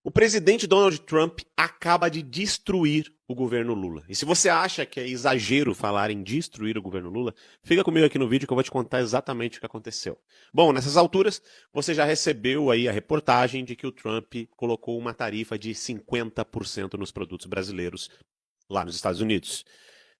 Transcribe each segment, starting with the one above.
O presidente Donald Trump acaba de destruir o governo Lula. E se você acha que é exagero falar em destruir o governo Lula, fica comigo aqui no vídeo que eu vou te contar exatamente o que aconteceu. Bom, nessas alturas, você já recebeu aí a reportagem de que o Trump colocou uma tarifa de 50% nos produtos brasileiros lá nos Estados Unidos.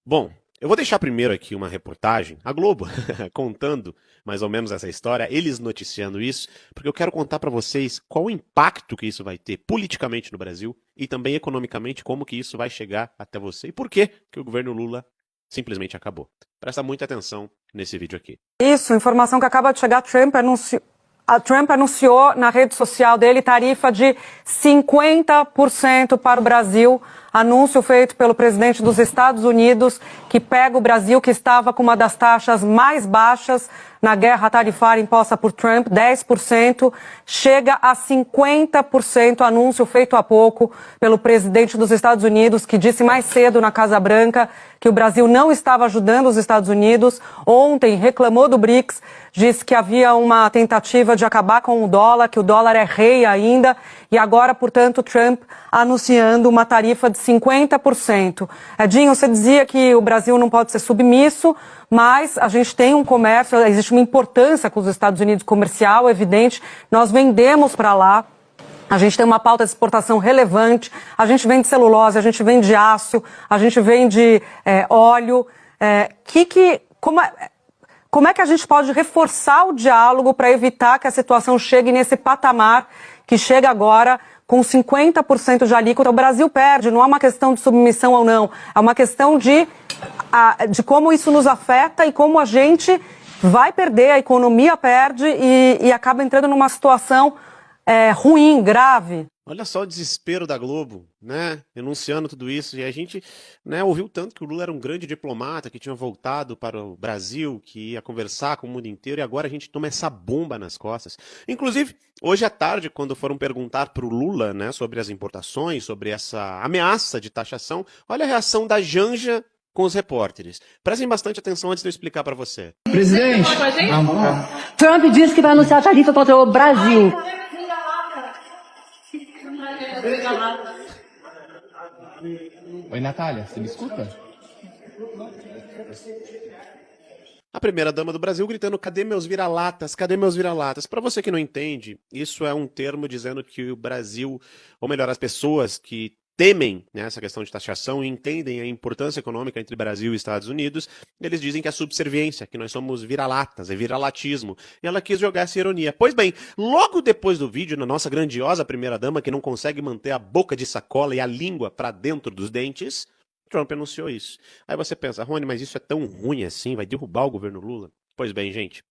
Bom, eu vou deixar primeiro aqui uma reportagem, a Globo, contando mais ou menos essa história, eles noticiando isso, porque eu quero contar para vocês qual o impacto que isso vai ter politicamente no Brasil e também economicamente, como que isso vai chegar até você e por que que o governo Lula simplesmente acabou. Presta muita atenção nesse vídeo aqui. Isso, informação que acaba de chegar, Trump anunciou na rede social dele tarifa de 50% para o Brasil, anúncio feito pelo presidente dos Estados Unidos, que pega o Brasil, que estava com uma das taxas mais baixas na guerra tarifária imposta por Trump, 10%, chega a 50%, anúncio feito há pouco pelo presidente dos Estados Unidos, que disse mais cedo na Casa Branca que o Brasil não estava ajudando os Estados Unidos. Ontem reclamou do BRICS, disse que havia uma tentativa de acabar com o dólar, que o dólar é rei ainda, e agora, portanto, Trump anunciando uma tarifa de 50%. Edinho, você dizia que o Brasil não pode ser submisso, mas a gente tem um comércio, existe uma importância com os Estados Unidos comercial, evidente, nós vendemos para lá. A gente tem uma pauta de exportação relevante, a gente vende celulose, a gente vende aço, a gente vende óleo. Como é que a gente pode reforçar o diálogo para evitar que a situação chegue nesse patamar que chega agora com 50% de alíquota? O Brasil perde, não é uma questão de submissão ou não, é uma questão de como isso nos afeta e como a gente vai perder, a economia perde e acaba entrando numa situação ruim, grave. Olha só o desespero da Globo, né, enunciando tudo isso, e a gente, né, ouviu tanto que o Lula era um grande diplomata, que tinha voltado para o Brasil, que ia conversar com o mundo inteiro, e agora a gente toma essa bomba nas costas. Inclusive, hoje à tarde, quando foram perguntar para o Lula, né, sobre as importações, sobre essa ameaça de taxação, olha a reação da Janja com os repórteres. Prestem bastante atenção antes de eu explicar para você. Presidente, Trump disse que vai anunciar a tarifa contra o Brasil. Oi, Natália, você me escuta? A primeira-dama do Brasil gritando: cadê meus vira-latas? Cadê meus vira-latas? Para você que não entende, isso é um termo dizendo que o Brasil, ou melhor, as pessoas que temem, né, essa questão de taxação e entendem a importância econômica entre Brasil e Estados Unidos, eles dizem que é subserviência, que nós somos vira-latas, é vira-latismo. E ela quis jogar essa ironia. Pois bem, logo depois do vídeo, na nossa grandiosa primeira-dama, que não consegue manter a boca de sacola e a língua para dentro dos dentes, Trump anunciou isso. Aí você pensa: Rony, mas isso é tão ruim assim? Vai derrubar o governo Lula? Pois bem, gente.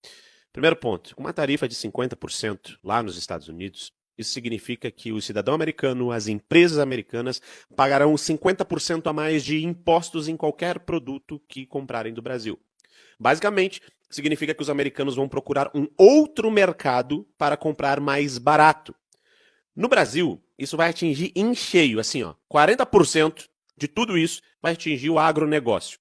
Primeiro ponto, com uma tarifa de 50% lá nos Estados Unidos, isso significa que o cidadão americano, as empresas americanas, pagarão 50% a mais de impostos em qualquer produto que comprarem do Brasil. Basicamente, significa que os americanos vão procurar um outro mercado para comprar mais barato. No Brasil, isso vai atingir em cheio, assim, ó, 40% de tudo isso vai atingir o agronegócio,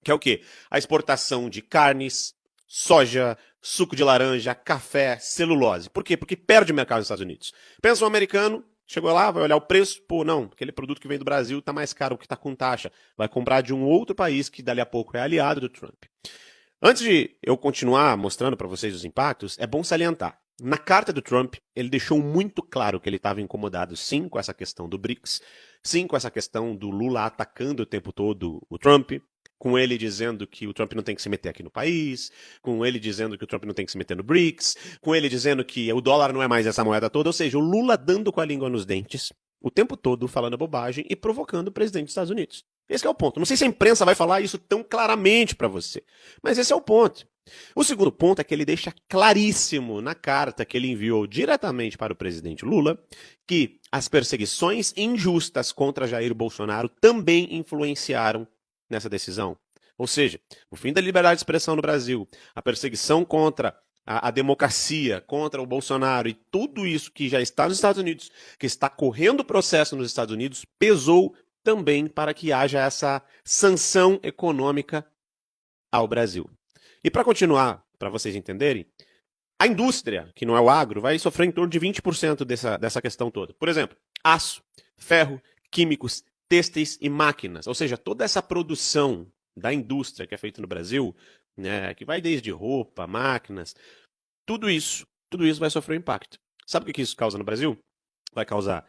que é o quê? A exportação de carnes, soja, suco de laranja, café, celulose. Por quê? Porque perde o mercado nos Estados Unidos. Pensa um americano, chegou lá, vai olhar o preço, pô, não, aquele produto que vem do Brasil está mais caro que está com taxa. Vai comprar de um outro país que dali a pouco é aliado do Trump. Antes de eu continuar mostrando para vocês os impactos, é bom salientar. Na carta do Trump, ele deixou muito claro que ele estava incomodado, sim, com essa questão do BRICS, sim, com essa questão do Lula atacando o tempo todo o Trump, com ele dizendo que o Trump não tem que se meter aqui no país, com ele dizendo que o Trump não tem que se meter no BRICS, com ele dizendo que o dólar não é mais essa moeda toda, ou seja, o Lula dando com a língua nos dentes, o tempo todo falando bobagem e provocando o presidente dos Estados Unidos. Esse é o ponto. Não sei se a imprensa vai falar isso tão claramente para você, mas esse é o ponto. O segundo ponto é que ele deixa claríssimo na carta que ele enviou diretamente para o presidente Lula que as perseguições injustas contra Jair Bolsonaro também influenciaram nessa decisão. Ou seja, o fim da liberdade de expressão no Brasil, a perseguição contra a democracia, contra o Bolsonaro e tudo isso que já está nos Estados Unidos, que está correndo o processo nos Estados Unidos, pesou também para que haja essa sanção econômica ao Brasil. E para continuar, para vocês entenderem, a indústria, que não é o agro, vai sofrer em torno de 20% dessa questão toda. Por exemplo, aço, ferro, químicos, têxteis e máquinas. Ou seja, toda essa produção da indústria que é feita no Brasil, né, que vai desde roupa, máquinas, tudo isso vai sofrer um impacto. Sabe o que isso causa no Brasil? Vai causar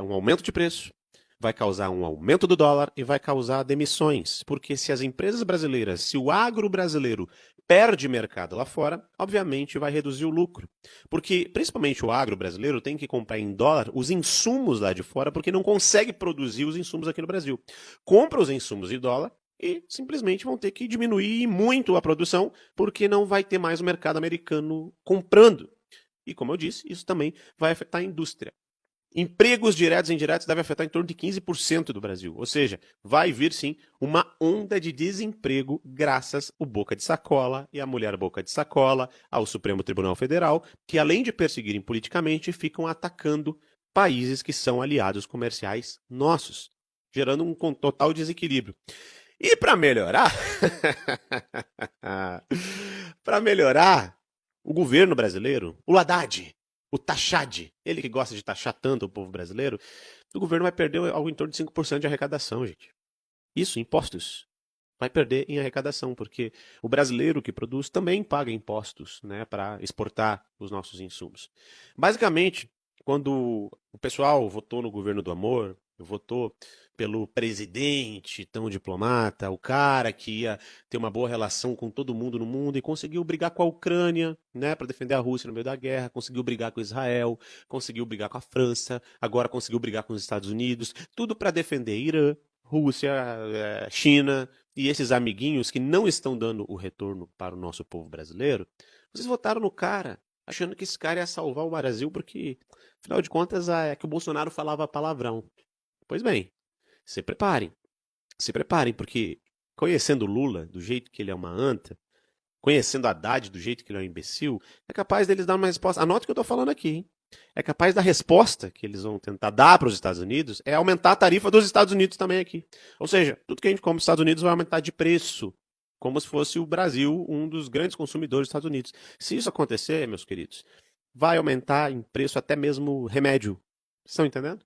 um aumento de preço, vai causar um aumento do dólar e vai causar demissões. Porque se as empresas brasileiras, se o agro brasileiro perde mercado lá fora, obviamente vai reduzir o lucro. Porque, principalmente o agro brasileiro, tem que comprar em dólar os insumos lá de fora, porque não consegue produzir os insumos aqui no Brasil. Compra os insumos em dólar e simplesmente vão ter que diminuir muito a produção, porque não vai ter mais o mercado americano comprando. E como eu disse, isso também vai afetar a indústria. Empregos diretos e indiretos devem afetar em torno de 15% do Brasil. Ou seja, vai vir sim uma onda de desemprego graças ao Boca de Sacola e à mulher Boca de Sacola, ao Supremo Tribunal Federal, que além de perseguirem politicamente, ficam atacando países que são aliados comerciais nossos, gerando um total desequilíbrio. E para melhorar, o governo brasileiro, o Haddad, o Taxade, ele que gosta de taxar tanto o povo brasileiro, o governo vai perder algo em torno de 5% de arrecadação, gente. Isso, impostos. Vai perder em arrecadação, porque o brasileiro que produz também paga impostos, né, para exportar os nossos insumos. Basicamente, quando o pessoal votou no governo do amor, votou pelo presidente tão diplomata, o cara que ia ter uma boa relação com todo mundo no mundo e conseguiu brigar com a Ucrânia, né, para defender a Rússia no meio da guerra, conseguiu brigar com Israel, conseguiu brigar com a França, agora conseguiu brigar com os Estados Unidos, tudo para defender Irã, Rússia, China e esses amiguinhos que não estão dando o retorno para o nosso povo brasileiro. Vocês votaram no cara, achando que esse cara ia salvar o Brasil porque, afinal de contas, é que o Bolsonaro falava palavrão. Pois bem, se preparem, porque conhecendo o Lula do jeito que ele é uma anta, conhecendo Haddad do jeito que ele é um imbecil, é capaz deles dar uma resposta. Anote o que eu estou falando aqui, hein? É capaz da resposta que eles vão tentar dar para os Estados Unidos é aumentar a tarifa dos Estados Unidos também aqui. Ou seja, tudo que a gente compra nos Estados Unidos vai aumentar de preço, como se fosse o Brasil um dos grandes consumidores dos Estados Unidos. Se isso acontecer, meus queridos, vai aumentar em preço até mesmo remédio. Estão entendendo?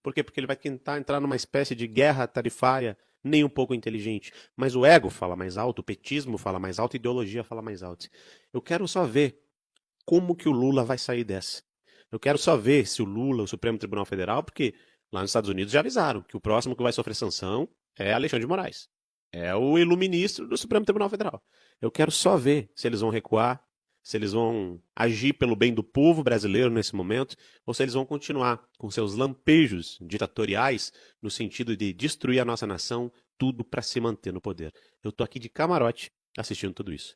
Por quê? Porque ele vai tentar entrar numa espécie de guerra tarifária nem um pouco inteligente. Mas o ego fala mais alto, o petismo fala mais alto, a ideologia fala mais alto. Eu quero só ver como que o Lula vai sair dessa. Eu quero só ver se o Lula, o Supremo Tribunal Federal, porque lá nos Estados Unidos já avisaram que o próximo que vai sofrer sanção é Alexandre de Moraes. É o iluministro do Supremo Tribunal Federal. Eu quero só ver se eles vão recuar, se eles vão agir pelo bem do povo brasileiro nesse momento, ou se eles vão continuar com seus lampejos ditatoriais no sentido de destruir a nossa nação, tudo para se manter no poder. Eu tô aqui de camarote assistindo tudo isso.